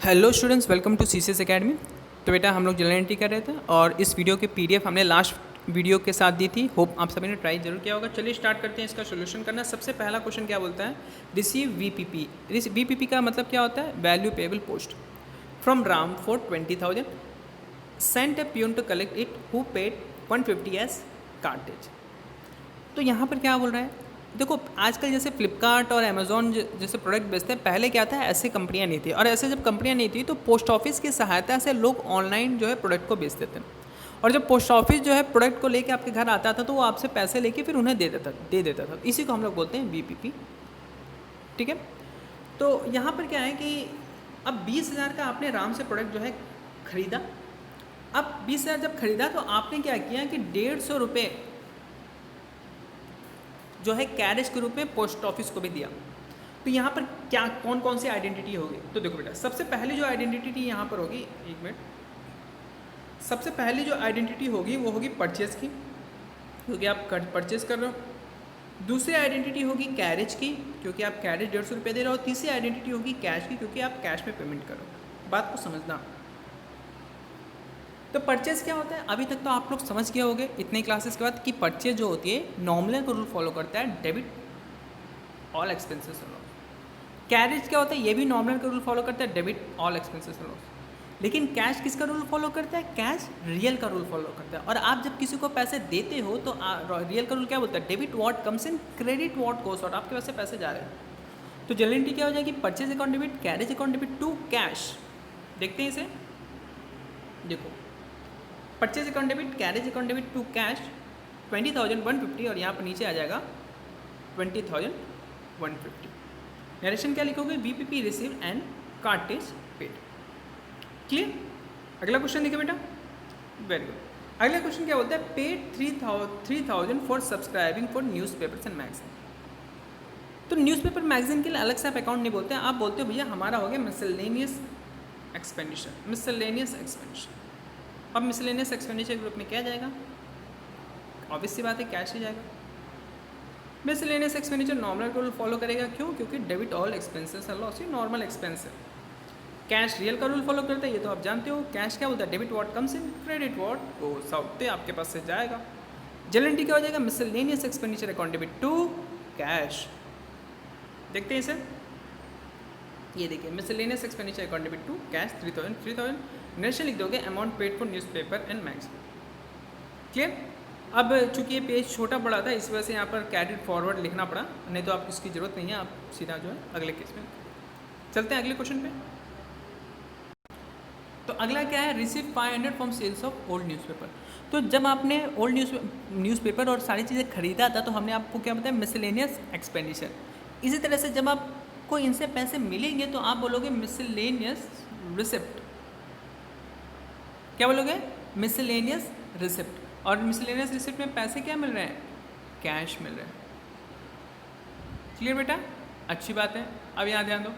Hello students, welcome to CCS academy. तो बेटा हम लोग जनरल एंट्री कर रहे थे और इस वीडियो के पीडीएफ हमने लास्ट वीडियो के साथ दी थी। होप आप सभी ने ट्राई जरूर किया होगा। चलिए स्टार्ट करते हैं इसका सोल्यूशन करना। सबसे पहला क्वेश्चन क्या बोलता है, रिसीव वीपीपी। वीपीपी का मतलब क्या होता है, value payable post from Ram for 20,000, sent a peon to collect it who paid 150 as cartage. तो यहाँ पर क्या बोल रहा है, देखो आजकल जैसे फ्लिपकार्ट और अमेज़ॉन जैसे प्रोडक्ट बेचते हैं, पहले क्या था, ऐसी कंपनियाँ नहीं थी। और ऐसे जब कंपनियाँ नहीं थी तो पोस्ट ऑफिस की सहायता से लोग ऑनलाइन जो है प्रोडक्ट को बेचते थे। और जब पोस्ट ऑफिस जो है प्रोडक्ट को लेके आपके घर आता था तो वो आपसे पैसे लेके फिर उन्हें दे देता था। इसी को हम लोग बोलते हैं वीपीपी। ठीक है, तो यहाँ पर क्या है कि अब 20,000 का आपने राम से प्रोडक्ट जो है खरीदा। अब 20,000 जब खरीदा तो आपने क्या किया कि 150 रुपये जो है कैश के रूप में पोस्ट ऑफिस को भी दिया। तो यहाँ पर क्या कौन कौन सी आइडेंटिटी होगी, तो देखो बेटा, सबसे पहली जो आइडेंटिटी यहाँ पर होगी, एक मिनट, सबसे पहली जो आइडेंटिटी होगी वो होगी परचेज की, क्योंकि आप परचेज कर रहे हो। दूसरी आइडेंटिटी होगी कैरेज की, क्योंकि आप कैरेज 150 रुपये दे रहे हो। तीसरी आइडेंटिटी होगी कैश की, क्योंकि आप कैश में पेमेंट करो। बात को समझना। तो परचेज क्या होता है, अभी तक तो आप लोग समझ गए होंगे इतने क्लासेस के बाद कि परचेज जो होती है नॉमिनल का रूल फॉलो करता है, debit all expenses loss. Carriage क्या होता है, ये भी नॉमिनल का रूल फॉलो करता है, डेबिट ऑल एक्सपेंसेस लॉस। लेकिन कैश किसका रूल फॉलो करता है, कैश रियल का रूल फॉलो करता है। और आप जब किसी को पैसे देते हो तो रियल का रूल क्या बोलता है, debit what comes in, credit what goes out. आपके पास से पैसे जा रहे हैं तो जनरलिटी क्या हो जाएगी, purchase account debit, carriage account debit to cash. देखते हैं इसे, देखो purchase account debit, carriage account debit to cash 20,000 150, और यहाँ पर नीचे आ जाएगा 20,000 150। नरेशन क्या लिखोगे, VPP receive and cartridge paid. Clear. अगला क्वेश्चन देखिए बेटा, वेरी गुड। अगला क्वेश्चन क्या बोलता है, paid 3,000 for subscribing for news papers and magazine. तो न्यूज़पेपर मैगजीन के लिए अलग से आप अकाउंट नहीं बोलते हैं, आप बोलते हो भैया हमारा हो गया मिसलेनियस एक्सपेंडिचर, मिसलेनियस एक्सपेंडिचर। अब मिसलेनियस एक्सपेंडिचर ग्रुप में क्या जाएगा, ऑब्वियस सी बात है कैश ही जाएगा। Miscellaneous expenditure normal rule follow करेगा, क्यों, क्योंकि debit all expenses are loss, ये नॉर्मल एक्सपेंस है। कैश रियल का रूल फॉलो करता है, ये तो आप जानते हो। कैश क्या बोलता है, debit what comes in, credit what goes out, तो आपके पास से जाएगा। जनरलिटी क्या हो जाएगा, miscellaneous expenditure account debit to cash. देखते हैं इसे, ये देखिए miscellaneous expenditure account debit to cash 3,000 narration लिख दोगे, amount paid for newspaper and magazine. Clear. अब चूंकि ये पेज छोटा पड़ा था इस वजह से यहाँ पर कैरिड फॉरवर्ड लिखना पड़ा, नहीं तो आप इसकी ज़रूरत नहीं है, आप सीधा जो है अगले केस में चलते हैं, अगले क्वेश्चन पे। तो अगला क्या है, receive 500 from sales of old newspaper. तो जब आपने ओल्ड न्यूज़पेपर और सारी चीज़ें खरीदा था तो हमने आपको क्या बताया, मिसलेनियस एक्सपेंडिचर। इसी तरह से जब आपको इनसे पैसे मिलेंगे तो आप बोलोगे मिसलेनियस रिसिप्ट। क्या बोलोगे, मिसलेनियस रिसिप्ट। और मिसलेनियस रिसिप्ट में पैसे क्या मिल रहे हैं, कैश मिल रहे हैं। क्लियर बेटा, अच्छी बात है। अब यहाँ ध्यान दो,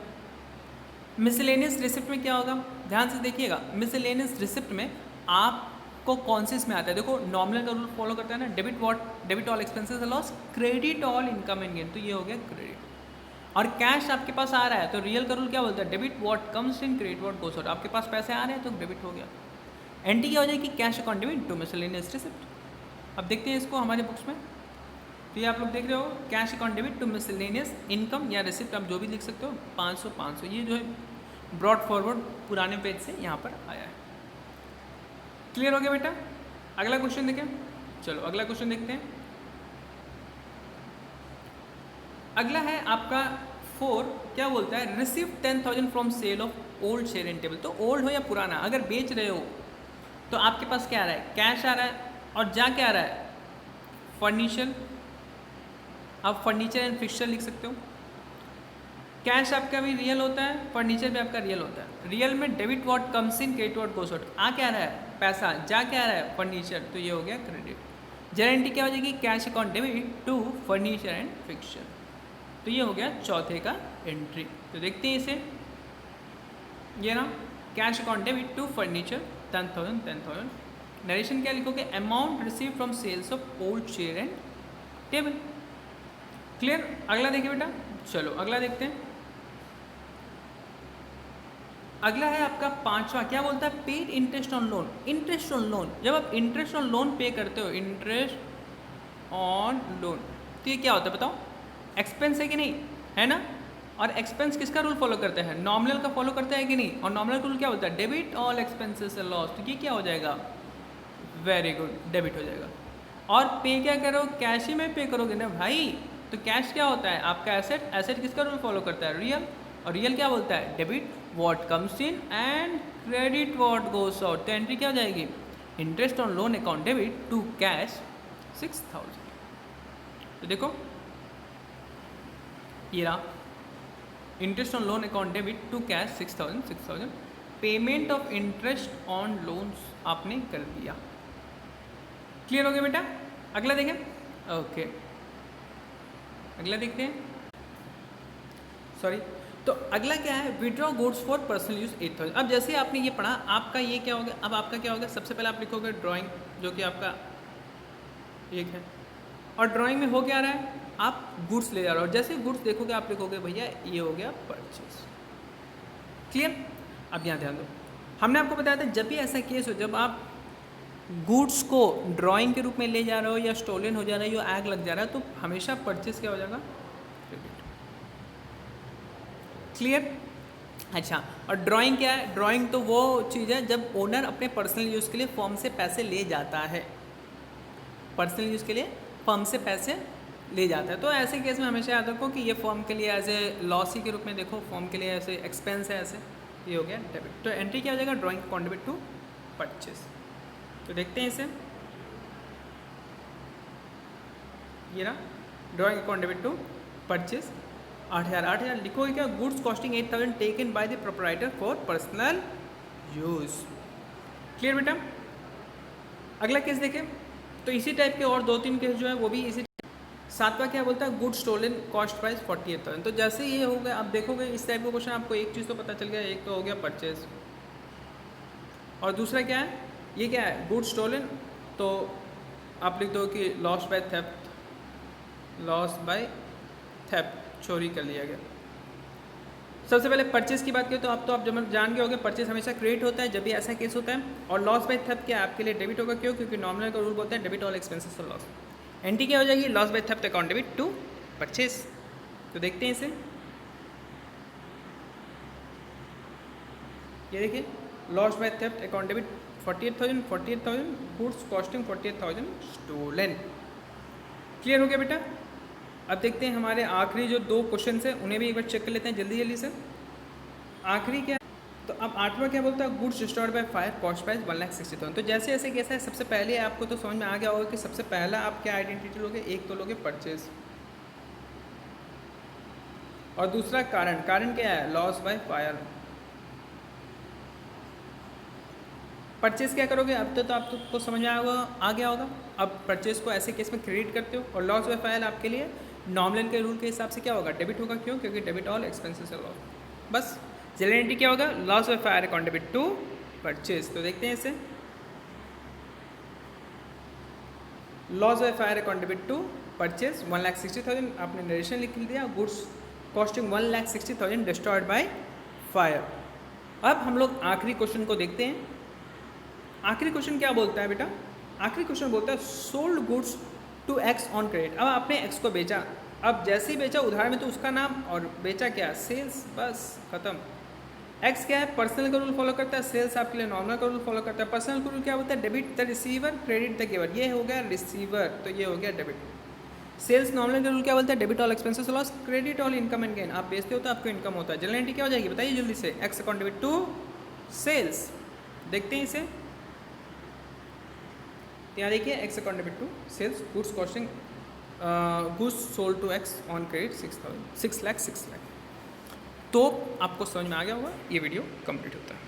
मिसलेनियस रिसिप्ट में क्या होगा, ध्यान से देखिएगा। मिसलेनियस रिसिप्ट में आपको कौन से इसमें आता है, देखो नॉमिनल का रूल फॉलो करता है ना, debit all expenses loss, credit all income and gain, तो ये हो गया क्रेडिट। और कैश आपके पास आ रहा है तो रियल का रूल क्या बोलता है, debit what comes in, credit what goes out. आपके पास पैसे आ रहे हैं तो डेबिट हो गया। एंट्री क्या हो जाएगी, cash account debit to miscellaneous receipt. अब देखते हैं इसको हमारे बुक्स में, तो ये आप लोग देख रहे हो, cash account debit to miscellaneous income या रिसिप्ट, आप जो भी लिख सकते हो, 500, ये जो है ब्रॉड फॉरवर्ड पुराने पेज से यहाँ पर आया है। क्लियर हो गया बेटा। अगला क्वेश्चन देखें, चलो अगला क्वेश्चन देखते हैं। अगला है आपका 4, क्या बोलता है, receive 10,000 from sale of old share in table. तो ओल्ड हो या पुराना, अगर बेच रहे हो तो आपके पास क्या आ रहा है, कैश आ रहा है, और जा क्या आ रहा है, फर्नीचर। आप फर्नीचर एंड फिक्सचर लिख सकते हो। कैश आपका भी रियल होता है, फर्नीचर भी आपका रियल होता है। रियल में debit what comes in, credit what goes out. आ क्या रहा है, पैसा, जा क्या रहा है, फर्नीचर, तो ये हो गया क्रेडिट। गारंटी क्या हो जाएगी, cash account debit to furniture and fixture, तो ये हो गया चौथे का एंट्री। तो देखते हैं इसे, ये ना, cash account debit to furniture 10,000। Narration क्या लिखोगे, amount receive from sales of old share and table. Clear. अगला देखिए बेटा, चलो अगला देखते हैं। अगला है आपका पांचवा, क्या बोलता है, paid interest on loan. Interest on loan, जब आप इंटरेस्ट ऑन लोन पे करते हो, इंटरेस्ट ऑन लोन, तो ये क्या होता है बताओ, एक्सपेंस है कि नहीं, है ना। और एक्सपेंस किसका रूल फॉलो करते हैं, नॉमिनल का फॉलो करता है कि नहीं। और नॉमिनल रूल क्या होता है, डेबिट ऑल एक्सपेंसेस लॉस, तो ये क्या हो जाएगा, वेरी गुड, डेबिट हो जाएगा। और पे क्या करो, कैश ही में पे करोगे ना भाई, तो कैश क्या होता है आपका एसेट। एसेट किसका रूल फॉलो करता है, रियल। और रियल क्या बोलता है, debit what comes in and credit what goes out. तो एंट्री क्या हो जाएगी, interest on loan account debit to cash 6000। तो देखो ये रहा, interest on loan account debit to cash 6000 payment of interest on loans आपने कर दिया। क्लियर हो गया बेटा। अगला देखें, ओके अगला देखते हैं, सॉरी। तो अगला क्या है, withdraw goods for personal use 8000। अब जैसे आपने ये पढ़ा, आपका ये क्या होगा, अब आपका क्या होगा, सबसे पहले आप लिखोगे ड्राइंग, जो कि आपका एक है। और ड्राइंग में हो क्या रहा है, आप गुड्स ले जा रहे हो, जैसे गुड्स देखोगे आप लिखोगे भैया ये हो गया परचेज। क्लियर। अब यहाँ ध्यान दो, हमने आपको बताया था जब भी ऐसा केस हो, जब आप गुड्स को ड्राइंग के रूप में ले जा रहे हो या स्टोलन हो जा रहा है या आग लग जा रहा है, तो हमेशा परचेज क्या हो जाएगा, क्रेडिट। क्लियर। अच्छा, और ड्राइंग क्या है, ड्राइंग तो वो चीज़ है जब ओनर अपने पर्सनल यूज़ के लिए फर्म से पैसे ले जाता है, पर्सनल यूज़ के लिए फर्म से पैसे ले जाता है। तो ऐसे केस में हमेशा याद रखो कि ये फर्म के लिए एज ए लॉस ही के रूप में देखो, फर्म के लिए ऐसे एक्सपेंस है, ऐसे ये हो गया डेबिट। तो एंट्री क्या हो जाएगा, drawing account debit to purchase. तो देखते हैं इसे, ये रहा drawing account debit to purchase 8000 लिखोगे क्या, goods costing 8000 taken by the proprietor for personal use. Clear बेटा। अगला केस देखें, तो इसी टाइप के और 2-3 केस जो है वो भी इसी। सातवां क्या बोलता है, गुड स्टोलन कॉस्ट प्राइस 48,000। तो जैसे ये हो गया, आप देखोगे इस टाइप का क्वेश्चन, आपको एक चीज़ तो पता चल गया, एक तो हो गया परचेज, और दूसरा क्या है, ये क्या है, गुड स्टोलन, तो आप लिख दो कि loss by theft, loss by theft, चोरी कर लिया गया। सबसे पहले परचेज की बात करें तो आप जब जान गए होंगे, परचेज हमेशा क्रेडिट होता है जब भी ऐसा केस होता है, और लॉस बाय थेफ्ट क्या आपके लिए डेबिट होगा, क्यों, क्योंकि नॉमिनल का रूल बोलता है डेबिट ऑल एक्सपेंसेस और लॉस। एंट्री क्या हो जाएगी, loss by theft account debit to purchase. तो देखते हैं इसे, ये देखिए loss by theft account debit 48,000 goods costing 48,000 stolen. Clear हो गया बेटा। अब देखते हैं हमारे आखिरी जो 2 क्वेश्चन है उन्हें भी एक बार चेक कर लेते हैं जल्दी जल्दी से। आखिरी क्या, तो अब 8वां क्या बोलता है, goods destroyed by fire cost price 1,60,000। तो जैसे ऐसे कैसा है, सबसे पहले आपको तो समझ में आ गया होगा कि सबसे पहला आप क्या आइडेंटिटी लोगे, एक तो लोगे परचेज, और दूसरा कारण, कारण क्या है, लॉस बाय फायर। परचेज क्या करोगे, अब तो आपको समझ में आ गया होगा। अब परचेज को ऐसे केस में क्रेडिट करते हो, और लॉस बाय फायर आपके लिए नॉमिनल के रूल के हिसाब से क्या होगा, डेबिट होगा, क्यों, क्योंकि डेबिट ऑल एक्सपेंसेस है लॉस। बस जनरल एंट्री क्या होगा, loss by fire account debit to purchase. तो देखते हैं इसे, loss by fire account debit to purchase 1,60,000 आपने नरेशन लिख दिया, goods costing 1,60,000 destroyed by fire. अब हम लोग आखिरी क्वेश्चन को देखते हैं। आखिरी क्वेश्चन क्या बोलता है बेटा, आखिरी क्वेश्चन बोलता है sold goods to X on credit. अब आपने एक्स को बेचा, अब जैसे ही बेचा उधार में तो उसका नाम, और बेचा क्या, सेल्स, बस खत्म। एक्स क्या है, पर्सनल का रूल फॉलो करता है, सेल्स आपके लिए नॉर्मल का रूल फॉलो करता है। पर्सनल का रूल क्या होता है, debit the receiver credit the giver, ये हो गया रिसीवर, तो ये हो गया डेबिट। सेल्स नॉर्मल का रूल क्या बोलता है, debit all expenses loss credit all income and gain. आप बेचते हो तो आपको इनकम होता है। जनरल एंट्री क्या हो जाएगी बताइए जल्दी से, X account debit to sales. देखते हैं इसे, यहाँ देखिए X account debit to sales, goods costing goods sold to X on credit 6 lakh. तो आपको समझ में आ गया होगा, ये वीडियो कंप्लीट होता है।